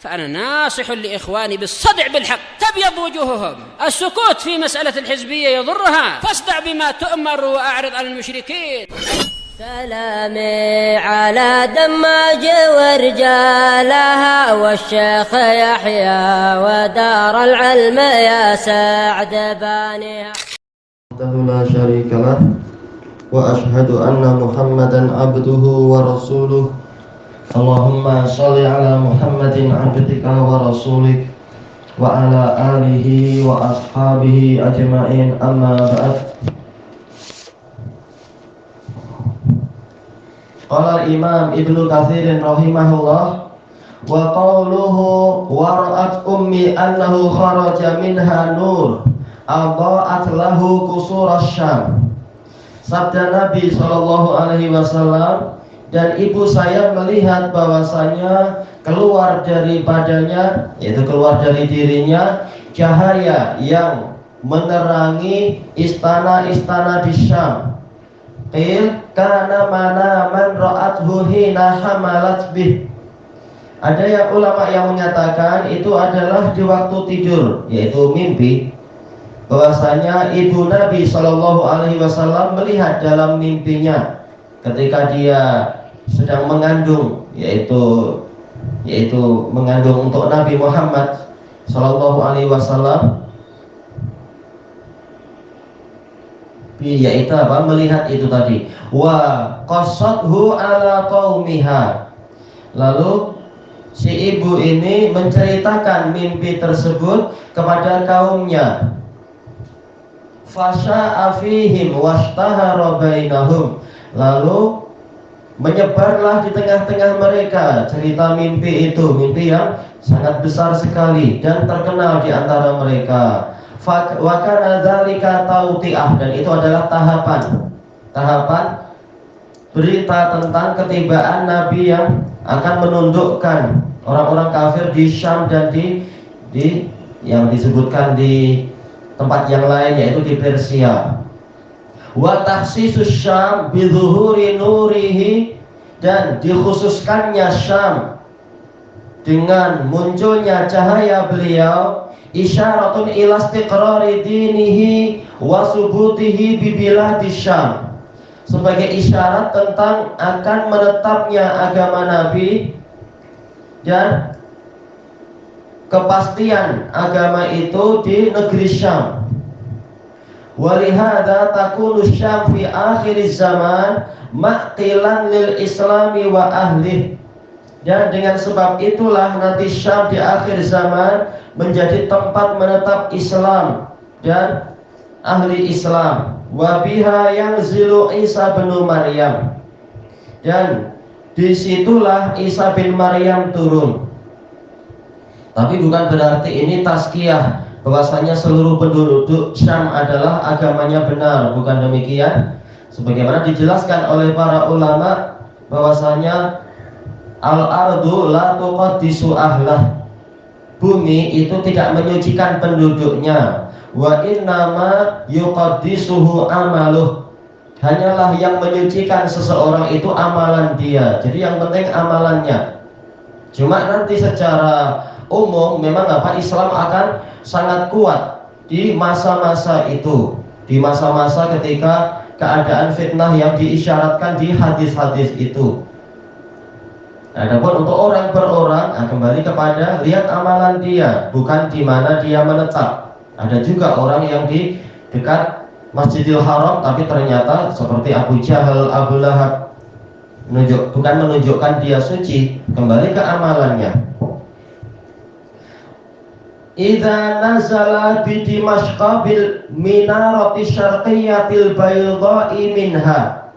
فأنا ناصح لإخواني بالصدع بالحق تبيض وجوههم. السكوت في مسألة الحزبية يضرها، فاصدع بما تؤمر وأعرض عن المشركين. سلامي على دماج ورجالها والشيخ يحيى ودار العلم يا سعد بانيها. لا شريك له وأشهد أن محمدا عبده ورسوله. اللهم صل على محمد عبدك ورسولك وعلى آله وأصحابه أجمعين. أما بعد. Qala Imam Ibnu Katsir rahimahullah wa qawluhu wara'at ummi annahu kharaja minha nur adha'at lahu qusur asy-Syam. Sabda Nabi sallallahu alaihi wasallam, dan ibu saya melihat bahwasanya keluar daripadanya, yaitu keluar dari dirinya, cahaya yang menerangi istana-istana di Syam. Qil kana mana man ra'athu hina hamalat bih. Ada yang ulama yang menyatakan itu adalah di waktu tidur, yaitu mimpi. Bahwasanya ibu Nabi Shallallahu Alaihi Wasallam melihat dalam mimpinya ketika dia sedang mengandung, yaitu mengandung untuk Nabi Muhammad Shallallahu Alaihi Wasallam. Yaitu apa? Melihat itu tadi. Wa qasadhu ala qaumiha. Lalu si ibu ini menceritakan mimpi tersebut kepada kaumnya. Fasya'a fihim washtahara bainahum. Lalu menyebarlah di tengah-tengah mereka cerita mimpi itu, mimpi yang sangat besar sekali dan terkenal di antara mereka. Wa kana dzalika tauti'ah, dan itu adalah tahapan berita tentang ketibaan Nabi yang akan menundukkan orang-orang kafir di Syam dan di yang disebutkan di tempat yang lain, yaitu di Persia. Wa tahsisus Syam bi dzuhuri nurihi, dan dikhususkannya Syam dengan munculnya cahaya beliau. Isyaratun ila istiqrari dinihi wa subutihi bi biladi Syam, sebagai isyarat tentang akan menetapnya agama Nabi dan kepastian agama itu di negeri Syam. Walihada takunu Syam fi akhir zaman maqilan lil islami wa ahli. Dan dengan sebab itulah nanti Syam di akhir zaman menjadi tempat menetap Islam dan ahli Islam. Wa biha yanzilu Isa bin Maryam, dan disitulah Isa bin Maryam turun. Tapi bukan berarti ini tazkiyah bahwasanya seluruh penduduk Syam adalah agamanya benar, bukan demikian. Sebagaimana dijelaskan oleh para ulama bahwasanya al-ardu la tuqaddisu ahlah, bumi itu tidak menyucikan penduduknya. Wa innama yuqaddisuhu amaluh, hanyalah yang menyucikan seseorang itu amalan dia. Jadi yang penting amalannya. Cuma nanti secara umum memang Islam akan sangat kuat di masa-masa itu, di masa-masa ketika keadaan fitnah yang diisyaratkan di hadis-hadis itu. Adapun untuk orang per orang, kembali kepada lihat amalan dia, bukan di mana dia menetap. Ada juga orang yang di dekat Masjidil Haram tapi ternyata seperti Abu Jahal, Abu Lahab, bukan menunjukkan dia suci. Kembali ke amalannya. Idza nazala bi Dimashq bil minarati syarqiyyatil baydha'i minha.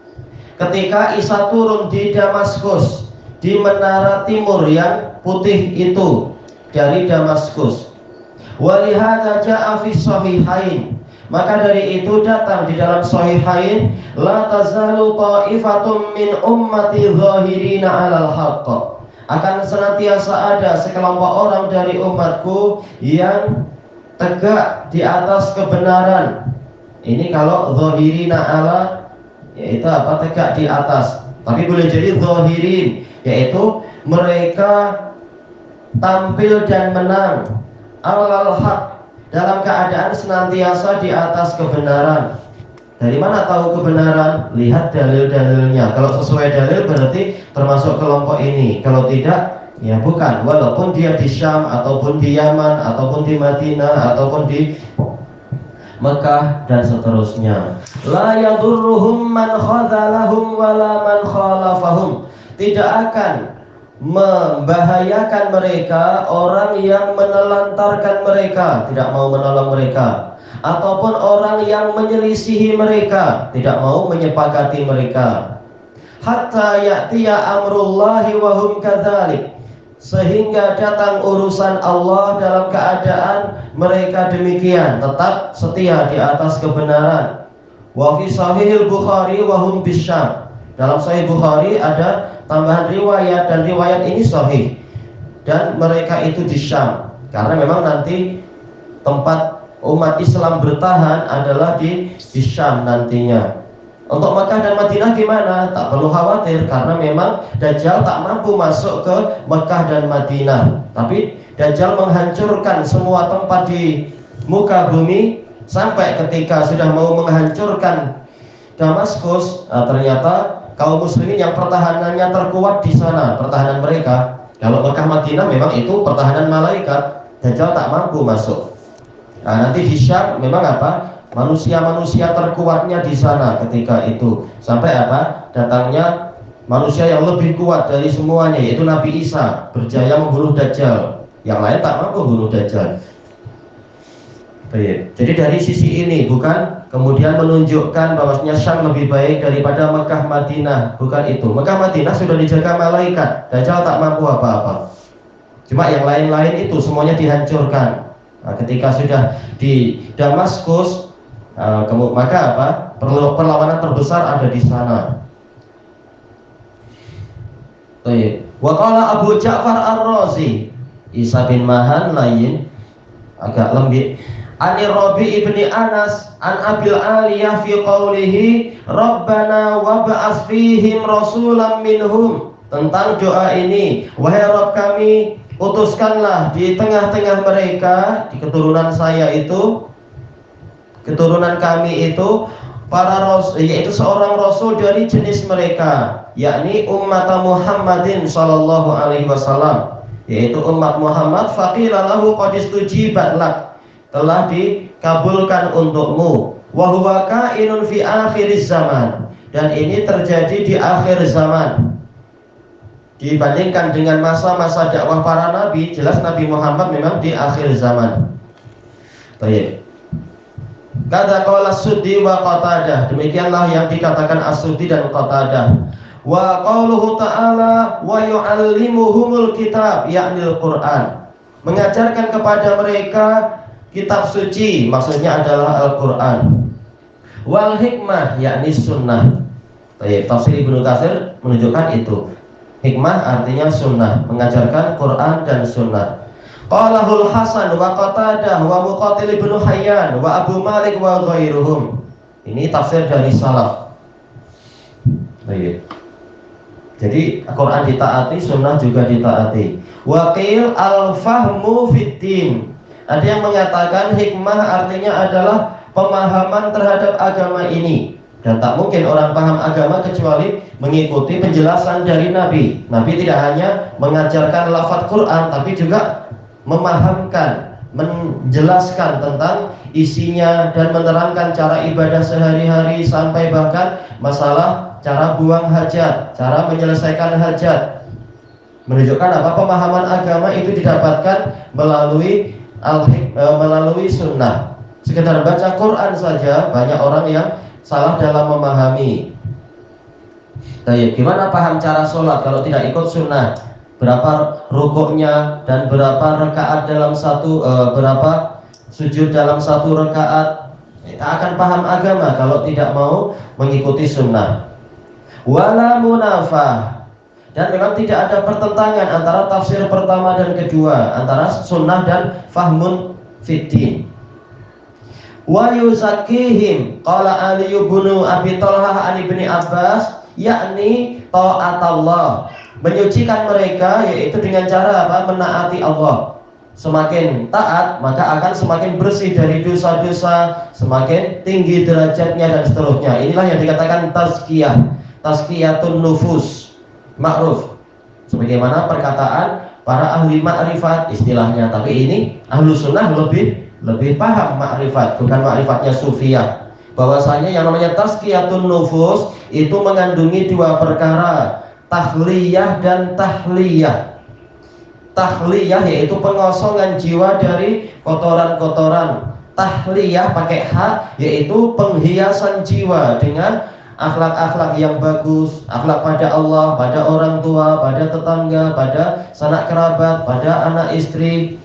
Ketika Isa turun di Damaskus, di menara timur yang putih itu dari Damaskus. Walihada ja'a fi sahihain, maka dari itu datang di dalam sahihain, la tazalu ta'ifatum min ummati zahirina 'alal haqq, akan senantiasa ada sekelompok orang dari umatku yang tegak di atas kebenaran. Ini kalau zahirina 'ala, yaitu tegak di atas, tapi boleh jadi zahirin, yaitu mereka tampil dan menang, alal haq, dalam keadaan senantiasa di atas kebenaran. Dari mana tahu kebenaran? Lihat dalil-dalilnya. Kalau sesuai dalil berarti termasuk kelompok ini. Kalau tidak, ya bukan. Walaupun dia di Syam, ataupun di Yaman, ataupun di Madinah, ataupun di Mekah dan seterusnya. La yadurruhum man khadzalahum wala man khalafahum. Tidak akan membahayakan mereka orang yang menelantarkan mereka, tidak mau menolong mereka, ataupun orang yang menyelisihi mereka, tidak mau menyepakati mereka. Hatta ya'tiya amrullahi wa hum kadzalik, sehingga datang urusan Allah dalam keadaan mereka demikian, tetap setia di atas kebenaran. Wa fi sahihil Bukhari wa hum bisyam. Dalam Sahih Bukhari ada tambahan riwayat, dan riwayat ini sahih, dan mereka itu di Syam, karena memang nanti tempat umat Islam bertahan adalah di Syam nantinya. Untuk Mekah dan Madinah gimana? Tak perlu khawatir, karena memang Dajjal tak mampu masuk ke Mekah dan Madinah. Tapi Dajjal menghancurkan semua tempat di muka bumi, sampai ketika sudah mau menghancurkan Damaskus, ternyata kaum muslimin yang pertahanannya terkuat di sana, pertahanan mereka. Kalau Mekah Madinah memang itu pertahanan malaikat, Dajjal tak mampu masuk. Nah, nanti di Syam memang apa? Manusia-manusia terkuatnya di sana ketika itu. Sampai apa? Datangnya manusia yang lebih kuat dari semuanya, yaitu Nabi Isa, berjaya membunuh Dajjal. Yang lain tak mampu membunuh Dajjal. Baik. Jadi dari sisi ini bukan kemudian menunjukkan bahwasanya Syam lebih baik daripada Mekah Madinah, bukan itu. Mekah Madinah sudah dijaga malaikat, Dajjal tak mampu apa-apa. Cuma yang lain-lain itu semuanya dihancurkan. Nah, ketika sudah di Damaskus, maka apa? Perlawanan terbesar ada di sana. Baik. Wa qala Abu Ja'far Ar-Razi, Isa bin Mahan lain agak lembik. Ani Rabi ibni Anas an Abil Aliyah fi qawlihi Rabbana wab'ats fihim rasulam minhum. Tentang doa ini, wahai Rabb kami, utuskanlah di tengah-tengah mereka, di keturunan saya itu, keturunan kami itu, para rasul, yaitu seorang rasul dari jenis mereka, yakni umat Muhammadin sallallahu alaihi wasallam, yaitu umat Muhammad. Faqila lahu qad istujibat lak, telah dikabulkan untukmu. Wa huwa kainun fi akhiriz zaman, dan ini terjadi di akhir zaman. Dibandingkan dengan masa-masa dakwah para nabi, jelas Nabi Muhammad memang di akhir zaman. Baik. Kata qala As-Suddi wa Qatadah, demikianlah yang dikatakan As-Suddi dan Qatadah. Wa qauluhu ta'ala wa yu'allimuhumul kitab, yakni Al-Qur'an, mengajarkan kepada mereka kitab suci, maksudnya adalah Al-Quran. Wal hikmah, yakni sunnah. Tafsir Ibnu Katsir menunjukkan itu. Hikmah artinya sunnah, mengajarkan Quran dan sunnah. Qalahul Hasan wa Qatadah wa Muqatil ibnu Hayyan wa Abu Malik wa ghairuhum. Ini tafsir dari salaf. Jadi Quran ditaati, sunnah juga ditaati. Wa qil al-fahmu fid-din. Ada yang mengatakan hikmah artinya adalah pemahaman terhadap agama ini, dan tak mungkin orang paham agama kecuali mengikuti penjelasan dari Nabi. Nabi tidak hanya mengajarkan lafaz Quran, tapi juga memahamkan, menjelaskan tentang isinya dan menerangkan cara ibadah sehari-hari, sampai bahkan masalah cara buang hajat, cara menyelesaikan hajat. Menunjukkan apa? Pemahaman agama itu didapatkan melalui sunnah. Sekedar baca Quran saja banyak orang yang salah dalam memahami. Gimana paham cara sholat kalau tidak ikut sunnah? Berapa rukuknya dan berapa rakaat dalam berapa sujud dalam satu rakaat? Kita akan paham agama kalau tidak mau mengikuti sunnah. Wala munafah, dan memang tidak ada pertentangan antara tafsir pertama dan kedua, antara sunnah dan fahmun fiddin. Wa yuzakihim, qala Ali bin Abi Thalhah an Ibni Abbas, yakni ta'atallah, Menyucikan mereka yaitu dengan cara apa? Menaati Allah. Semakin taat maka akan semakin bersih dari dosa-dosa, semakin tinggi derajatnya dan seterusnya. Inilah yang dikatakan tazkiyah, tazkiyatun nufus, ma'ruf. Sebagaimana perkataan para ahli ma'rifat istilahnya, tapi ini ahlu sunnah lebih paham ma'rifat, bukan ma'rifatnya sufiyah. Bahwasanya yang namanya tazkiyatun nufus itu mengandungi dua perkara, tahliyah dan tahliyah. Tahliyah yaitu pengosongan jiwa dari kotoran-kotoran. Tahliyah pakai hak yaitu penghiasan jiwa dengan akhlak-akhlak yang bagus, akhlak pada Allah, pada orang tua, pada tetangga, pada sanak kerabat, pada anak istri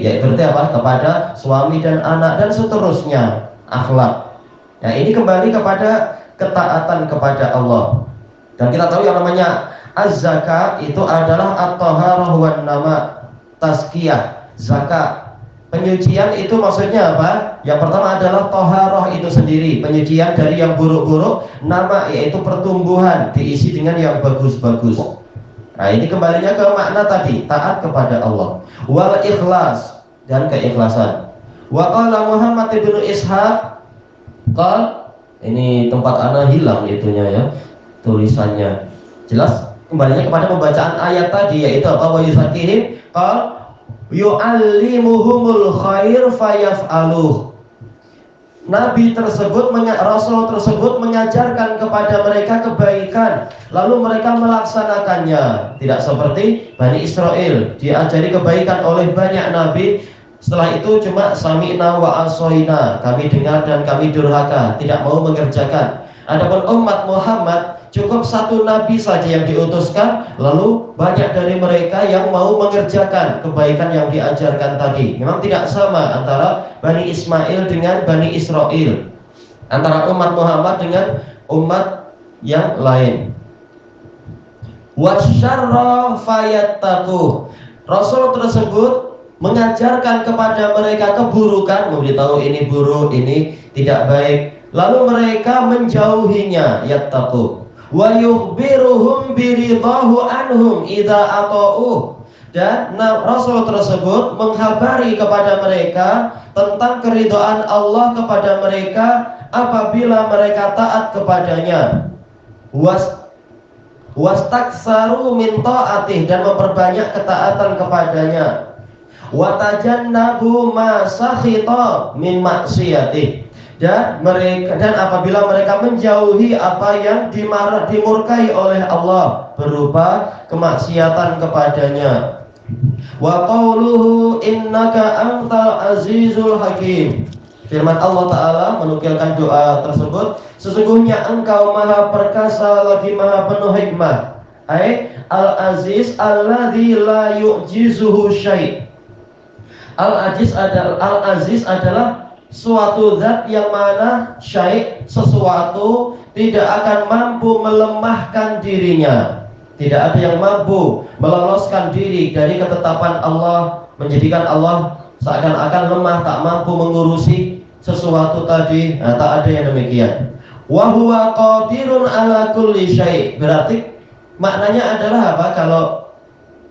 ya berarti apa? Kepada suami dan anak dan seterusnya akhlak. Nah ini kembali kepada ketaatan kepada Allah. Dan kita tahu yang namanya az-zakat itu adalah at-taharah wan nama, tazkiyah, zakat. Penyucian itu maksudnya apa? Yang pertama adalah taharah itu sendiri, penyucian dari yang buruk-buruk, nama yaitu pertumbuhan diisi dengan yang bagus-bagus. Nah, ini kembalinya ke makna tadi, taat kepada Allah. Wal ikhlas, dan keikhlasan. Wa qala Muhammad ibnu Ishaq, ini tempat ana hilang itunya ya, tulisannya. Jelas? Kembalinya kepada pembacaan ayat tadi yaitu apa? Wa yuzakihim qal yu'allimuhumul khair fayaf'aluh. Nabi tersebut, Rasul tersebut mengajarkan kepada mereka kebaikan, lalu mereka melaksanakannya. Tidak seperti Bani Israel, diajari kebaikan oleh banyak nabi, setelah itu cuma sami'na wa asoina, kami dengar dan kami durhaka, tidak mau mengerjakan. Adapun umat Muhammad cukup satu nabi saja yang diutuskan, lalu banyak dari mereka yang mau mengerjakan kebaikan yang diajarkan tadi. Memang tidak sama antara Bani Ismail dengan Bani Israel, antara umat Muhammad dengan umat yang lain. Wasyarra fayattaqu. Rasul tersebut mengajarkan kepada mereka keburukan, memberitahu ini buruk, ini tidak baik, lalu mereka menjauhinya, yattaqu. Wa yukhbiruhum biridahu anhum idza ata'uh. Dan Rasul tersebut menghabari kepada mereka tentang keridhaan Allah kepada mereka apabila mereka taat kepadanya. Wastaksaru min ta'atih, dan memperbanyak ketaatan kepadanya. Wa tajannabu ma sakhita min maksiyatih. Dan apabila mereka menjauhi apa yang dimurkai oleh Allah berupa kemaksiatan kepadanya. Wa qauluhu innaka antal azizul hakim. Firman Allah Ta'ala menukilkan doa tersebut, sesungguhnya engkau maha perkasa lagi maha penuh hikmah. Al-aziz alladzi la yu'jizuhu syai'. Al-aziz adalah suatu zat yang mana sesuatu tidak akan mampu melemahkan dirinya. Tidak ada yang mampu meloloskan diri dari ketetapan Allah, menjadikan Allah seakan-akan lemah, tak mampu mengurusi sesuatu tadi. Nah, tak ada yang demikian. Wa huwa qadirun ala kulli syai'. Berarti maknanya adalah apa? Kalau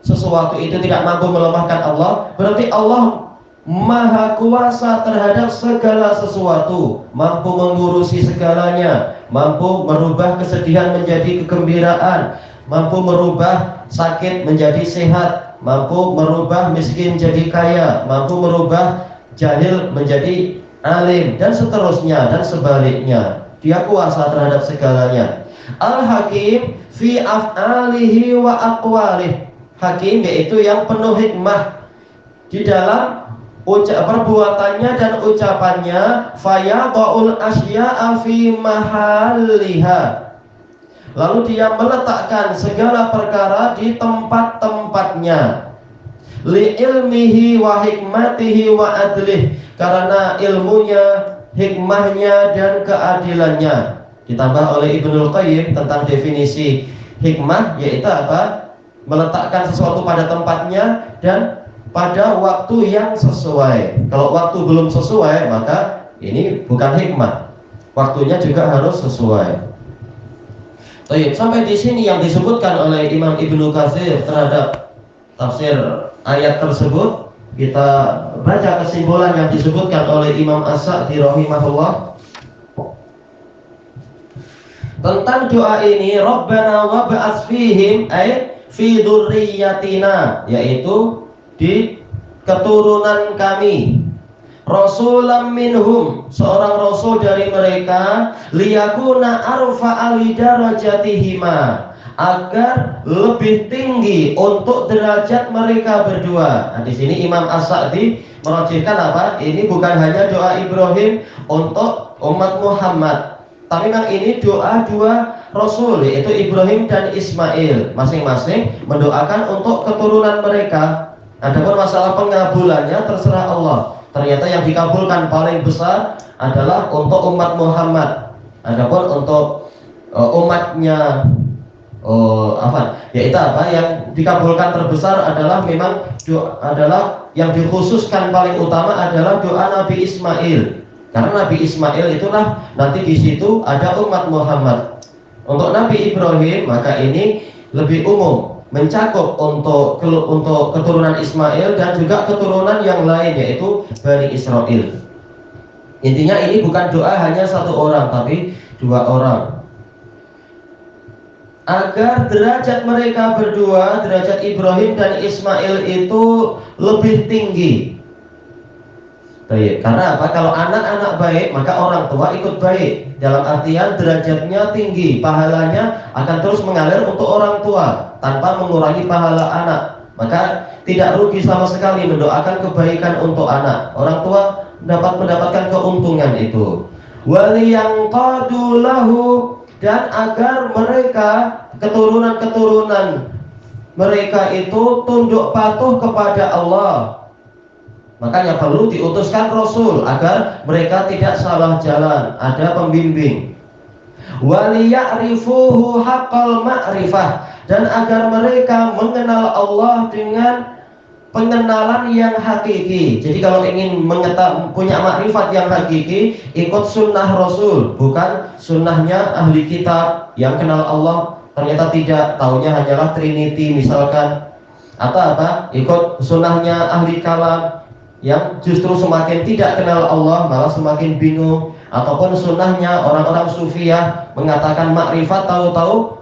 sesuatu itu tidak mampu melemahkan Allah, berarti Allah maha kuasa terhadap segala sesuatu, mampu mengurusi segalanya, mampu merubah kesedihan menjadi kegembiraan, mampu merubah sakit menjadi sehat, mampu merubah miskin menjadi kaya, mampu merubah jahil menjadi alim, dan seterusnya dan sebaliknya. Dia kuasa terhadap segalanya. Al-Hakim fi af'alihi wa aqwalih. Hakim yaitu yang penuh hikmah di dalam perbuatannya dan ucapannya. Fayaqaul asya'a fi mahalliha. Lalu dia meletakkan segala perkara di tempat-tempatnya. Li ilmihi wa hikmatihi wa adlih. Karena ilmunya, hikmahnya dan keadilannya. Ditambah oleh Ibnul Qayyim tentang definisi hikmah, yaitu apa? Meletakkan sesuatu pada tempatnya dan pada waktu yang sesuai. Kalau waktu belum sesuai, maka ini bukan hikmah. Waktunya juga harus sesuai. Baik, sampai di sini yang disebutkan oleh Imam Ibnu Katsir terhadap tafsir ayat tersebut. Kita baca kesimpulan yang disebutkan oleh Imam As-Sa'di rahimahullah tentang doa ini. Rabbana wab'ats fihim ay fi dzurriyyatina, yaitu di keturunan kami, rasulam minhum, seorang rasul dari mereka, liyakuna arfa'a lidarajatihima, agar lebih tinggi untuk derajat mereka berdua. Nah, di sini Imam As-Sa'di merajihkan apa? Ini bukan hanya doa Ibrahim untuk umat Muhammad, tapi memang ini doa dua rasul, yaitu Ibrahim dan Ismail, masing-masing mendoakan untuk keturunan mereka. Adapun masalah pengabulannya terserah Allah. Ternyata yang dikabulkan paling besar adalah untuk umat Muhammad. Adapun untuk umatnya yaitu yang dikabulkan terbesar adalah memang adalah yang dikhususkan paling utama adalah doa Nabi Ismail. Karena Nabi Ismail itulah nanti di situ ada umat Muhammad. Untuk Nabi Ibrahim maka ini lebih umum, mencakup untuk keturunan Ismail dan juga keturunan yang lain, yaitu Bani Israel. Intinya ini bukan doa hanya satu orang, tapi dua orang, agar derajat mereka berdua, derajat Ibrahim dan Ismail itu lebih tinggi. Baik. Karena apa? Kalau anak-anak baik, maka orang tua ikut baik. Dalam artian derajatnya tinggi, pahalanya akan terus mengalir untuk orang tua tanpa mengurangi pahala anak. Maka tidak rugi sama sekali mendoakan kebaikan untuk anak. Orang tua dapat mendapatkan keuntungan itu. Waliyangqadu lahu, dan agar mereka, keturunan-keturunan mereka itu tunduk patuh kepada Allah. Makanya perlu diutuskan Rasul agar mereka tidak salah jalan, ada pembimbing. Waliya'rifuhu haqqal ma'rifah, dan agar mereka mengenal Allah dengan pengenalan yang hakiki. Jadi kalau ingin punya makrifat yang hakiki, ikut sunnah Rasul, bukan sunnahnya ahli kitab yang kenal Allah ternyata tidak, taunya hanyalah Trinity misalkan, atau ikut sunnahnya ahli kalam yang justru semakin tidak kenal Allah malah semakin bingung, ataupun sunnahnya orang-orang sufiyah mengatakan makrifat, tahu-tahu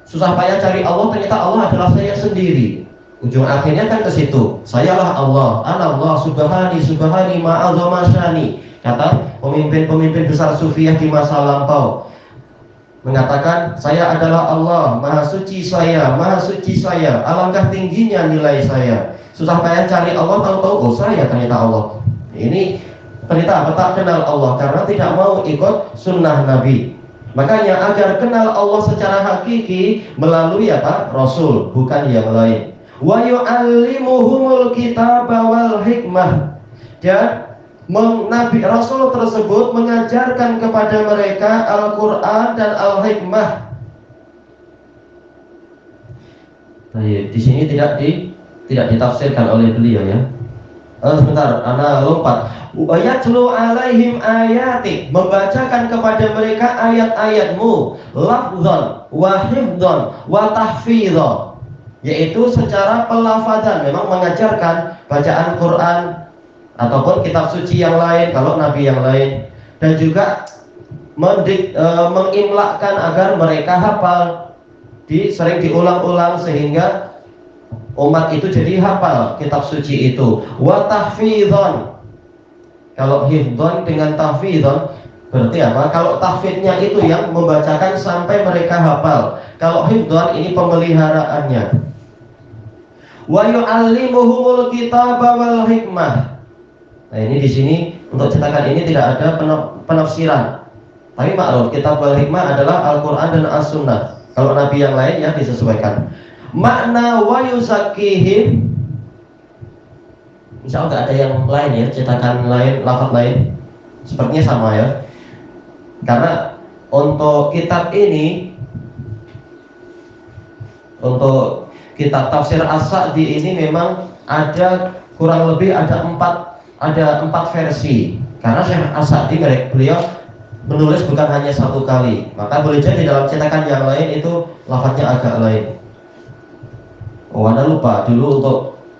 susah payah cari Allah, ternyata Allah adalah saya sendiri. Ujung akhirnya kan ke situ, sayalah Allah, anallah subhani ma'azama syani, kata pemimpin-pemimpin besar sufiyah di masa lampau, mengatakan saya adalah Allah, maha suci saya, alangkah tingginya nilai saya. Susah payah cari Allah, tahu-tahu saya ternyata Allah. Ini ternyata tak kenal Allah karena tidak mau ikut sunnah Nabi. Makanya agar kenal Allah secara hakiki melalui Rasul, bukan yang lain. Wa yu'allimuhumul kitaba wal hikmah, dan Nabi Rasul tersebut mengajarkan kepada mereka Al-Quran dan Al-Hikmah. Di sini tidak ditafsirkan oleh beliau ya. Sebentar, ana lompat. Yatlu alaihim ayati, membacakan kepada mereka ayat-ayatmu, lafzan wa hifdzan wa tahfidhan, yaitu secara pelafadzan, memang mengajarkan bacaan Quran ataupun kitab suci yang lain kalau nabi yang lain, dan juga mengimlakkan agar mereka hafal, sering diulang-ulang sehingga umat itu jadi hafal kitab suci itu. Wa tahfidhan, kalau hifdzan dengan tahfidhan berarti apa? Kalau tahfidnya itu yang membacakan sampai mereka hafal, kalau hifdzan ini pemeliharaannya. Wa yu'allimuhumul kitaba wal hikmah. Nah ini di sini untuk cetakan ini tidak ada penafsiran, tapi maklum kitab wal hikmah adalah Al-Quran dan As-Sunnah. Kalau nabi yang lain ya disesuaikan. Makna wa yuzakkihim, insya Allah nggak ada yang lain ya, cetakan lain, lafaz lain, sepertinya sama ya. Karena untuk kitab ini, untuk kitab tafsir As-Sa'di ini memang ada kurang lebih ada empat versi. Karena Syekh As-Sa'di beliau menulis bukan hanya satu kali. Maka boleh jadi dalam cetakan yang lain itu lafadznya agak lain. Oh, Anda lupa dulu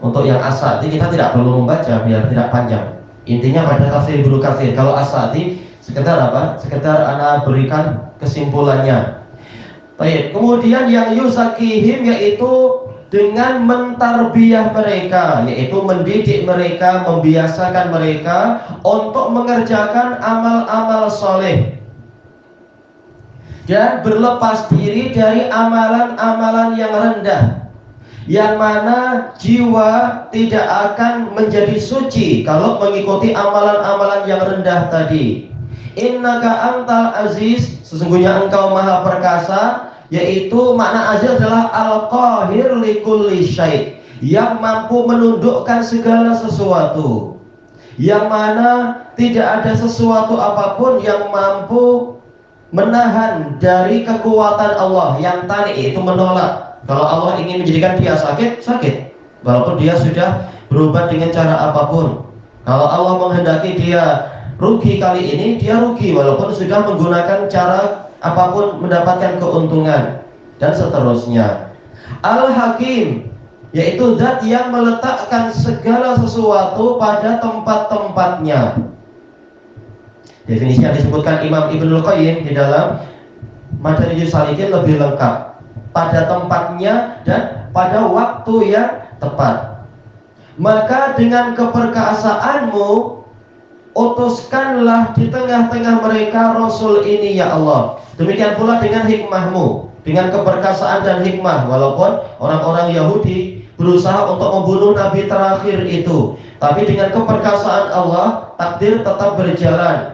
untuk yang As-Sa'di kita tidak perlu membaca biar tidak panjang. Intinya pada tafsir Ibnu Katsir. Kalau As-Sa'di sekedar apa? Sekedar Anda berikan kesimpulannya. Baik. Kemudian yang yuzakihim yaitu dengan mentarbiyah mereka, yaitu mendidik mereka, membiasakan mereka untuk mengerjakan amal-amal soleh dan berlepas diri dari amalan-amalan yang rendah, yang mana jiwa tidak akan menjadi suci kalau mengikuti amalan-amalan yang rendah tadi. Innaka antal aziz, sesungguhnya engkau maha perkasa, yaitu makna aziz adalah al-qahir likulli syai', yang mampu menundukkan segala sesuatu, yang mana tidak ada sesuatu apapun yang mampu menahan dari kekuatan Allah. Yang tadi itu menolak. Kalau Allah ingin menjadikan dia sakit, sakit, walaupun dia sudah berobat dengan cara apapun. Kalau Allah menghendaki dia rugi kali ini, dia rugi walaupun sudah menggunakan cara apapun mendapatkan keuntungan, dan seterusnya. Al-Hakim, yaitu zat yang meletakkan segala sesuatu pada tempat-tempatnya. Definisi yang disebutkan Imam Ibnul Qayyim di dalam Madarijus Salikin lebih lengkap. Pada tempatnya dan pada waktu yang tepat. Maka dengan keperkasaanmu, utuskanlah di tengah-tengah mereka Rasul ini ya Allah. Demikian pula dengan hikmahmu, dengan keperkasaan dan hikmah. Walaupun orang-orang Yahudi berusaha untuk membunuh Nabi terakhir itu, tapi dengan keperkasaan Allah, takdir tetap berjalan.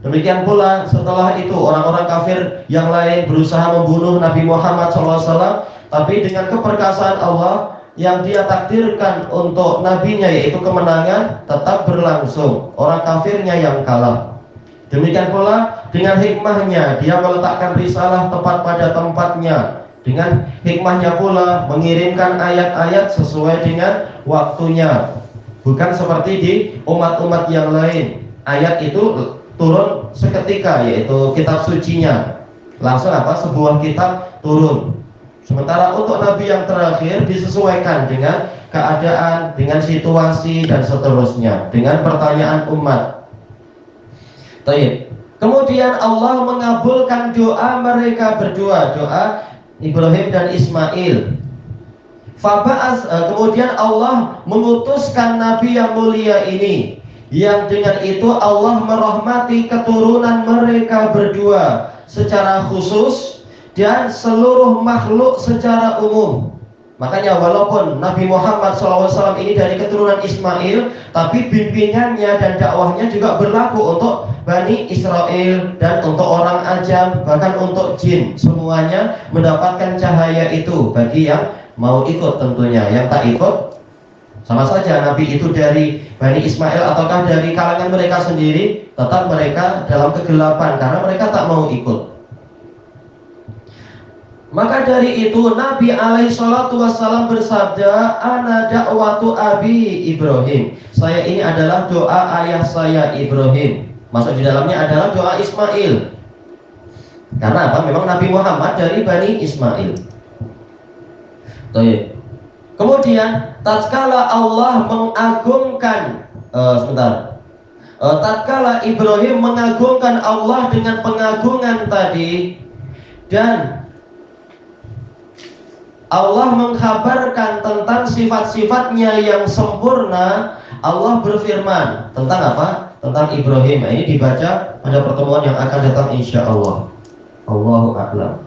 Demikian pula setelah itu orang-orang kafir yang lain berusaha membunuh Nabi Muhammad SAW, tapi dengan keperkasaan Allah yang dia takdirkan untuk nabinya, yaitu kemenangan, tetap berlangsung. Orang kafirnya yang kalah. Demikian pula dengan hikmahnya, dia meletakkan risalah tepat pada tempatnya. Dengan hikmahnya pula mengirimkan ayat-ayat sesuai dengan waktunya. Bukan seperti di umat-umat yang lain, ayat itu turun seketika, yaitu kitab sucinya. Langsung sebuah kitab turun. Sementara untuk Nabi yang terakhir disesuaikan dengan keadaan, dengan situasi dan seterusnya, dengan pertanyaan umat. Baik. Kemudian Allah mengabulkan doa mereka berdua, doa Ibrahim dan Ismail. Kemudian Allah mengutuskan Nabi yang mulia ini, yang dengan itu Allah merahmati keturunan mereka berdua secara khusus dan seluruh makhluk secara umum. Makanya walaupun Nabi Muhammad SAW ini dari keturunan Ismail, tapi bimbingannya dan dakwahnya juga berlaku untuk Bani Israel dan untuk orang ajam, bahkan untuk jin. Semuanya mendapatkan cahaya itu bagi yang mau ikut tentunya. Yang tak ikut sama saja, Nabi itu dari Bani Ismail ataukah dari kalangan mereka sendiri, tetap mereka dalam kegelapan karena mereka tak mau ikut. Maka dari itu Nabi SAW bersabda, ana da'watu abi Ibrahim, saya ini adalah doa ayah saya Ibrahim. Masuk di dalamnya adalah doa Ismail. Karena apa? Memang Nabi Muhammad dari Bani Ismail. Kemudian tatkala Allah mengagungkan tatkala Ibrahim mengagungkan Allah dengan pengagungan tadi, dan Allah mengkhabarkan tentang sifat-sifatnya yang sempurna, Allah berfirman tentang apa? Tentang Ibrahim. Ini dibaca pada pertemuan yang akan datang insya Allah. Allahu a'lam.